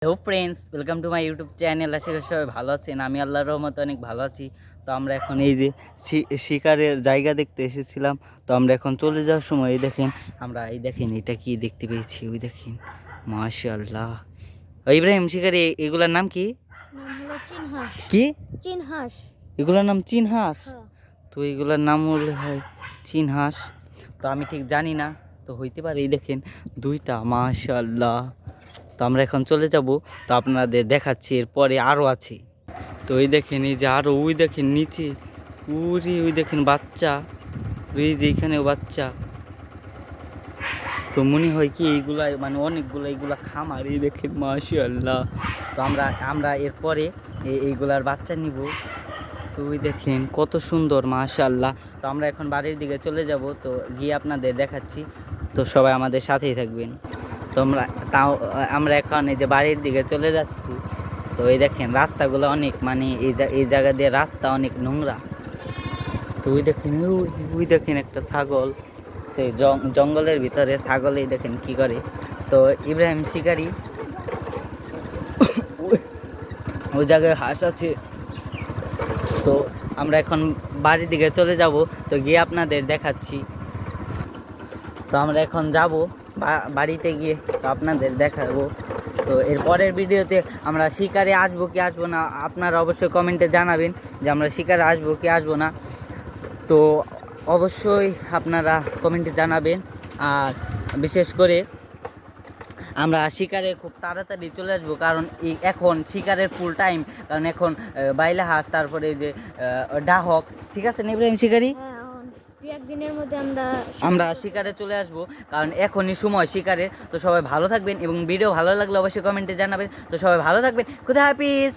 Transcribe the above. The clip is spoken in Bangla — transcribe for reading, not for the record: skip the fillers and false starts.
Hello friends, welcome to my YouTube channel. আশা করি সবাই ভালো আছেন। আমি আল্লাহর রহমতে অনেক ভালো আছি। তো আমরা এখন এই যে শিকারের জায়গা দেখতে এসেছিলাম। তো আমরা এখন চলে যাওয়ার সময় এই দেখেন, আমরা এই দেখেন এটা কি দেখতে পেয়েছি। ওই দেখেন, মাশাআল্লাহ। ইব্রাহিম, শিকারি এগুলার নাম কি? নাম হলো চিনহাস। কি চিনহাস? এগুলোর নাম চিনহাস? হ্যাঁ। তো এগুলোর নাম হলে হয় চিনহাস। তো আমি ঠিক জানি না, তো হইতে পারে। এই দেখেন দুইটা, মাশাআল্লাহ। তো আমরা এখন চলে যাব, তো আপনাদের দেখাচ্ছি। এরপরে আরও আছে। তো ওই দেখেন, এই যে আরও ওই দেখেন নিচে, ওই দেখেন বাচ্চা, ওই যে এইখানেও বাচ্চা। তো মনে হয় কি এইগুলা মানে অনেকগুলো এইগুলা খামার। এই দেখেন মাশাআল্লাহ। তো আমরা এরপরে এইগুলার বাচ্চা নিব। তো ওই দেখেন কত সুন্দর, মাশাআল্লাহ। তো আমরা এখন বাড়ির দিকে চলে যাব, তো গিয়ে আপনাদের দেখাচ্ছি। তো সবাই আমাদের সাথেই থাকবেন। তো আমরা এখন এই যে বাড়ির দিকে চলে যাচ্ছি। তো এই দেখেন রাস্তাগুলো অনেক মানে এই জায়গা দিয়ে রাস্তা অনেক নোংরা। তো ওই দেখেন একটা ছাগল, সেই জঙ্গলের ভিতরে ছাগল। এই দেখেন কি করে। তো ইব্রাহিম শিকারি, ওই জায়গায় হাঁস আছে। তো আমরা এখন বাড়ির দিকে চলে যাব, তো গিয়ে আপনাদের দেখাচ্ছি। তো আমরা এখন যাব বাড়িতে গিয়ে, তো আপনাদের দেখাবো। তো এর পরের ভিডিওতে আমরা শিকারে আসবো কি আসবো না, আপনারা অবশ্যই কমেন্টে জানাবেন যে আমরা শিকারে আসবো কি আসবো না। তো অবশ্যই আপনারা কমেন্টে জানাবেন। আর বিশেষ করে আমরা শিকারে খুব তাড়াতাড়ি চলে আসবো, কারণ এখন শিকারের ফুল টাইম। কারণ এখন বাইলা হাঁস, তারপরে যে ডাহক, ঠিক আছে না ইব্রাহিম শিকারি? হ্যাঁ, একদিনের মধ্যে আমরা শিকারে চলে আসব, কারণ এখনই সময় শিকারের। তো সবাই ভালো থাকবেন, এবং ভিডিও ভালো লাগলে অবশ্যই কমেন্টে জানাবেন। তো সবাই ভালো থাকবেন, খুদা হাফিজ।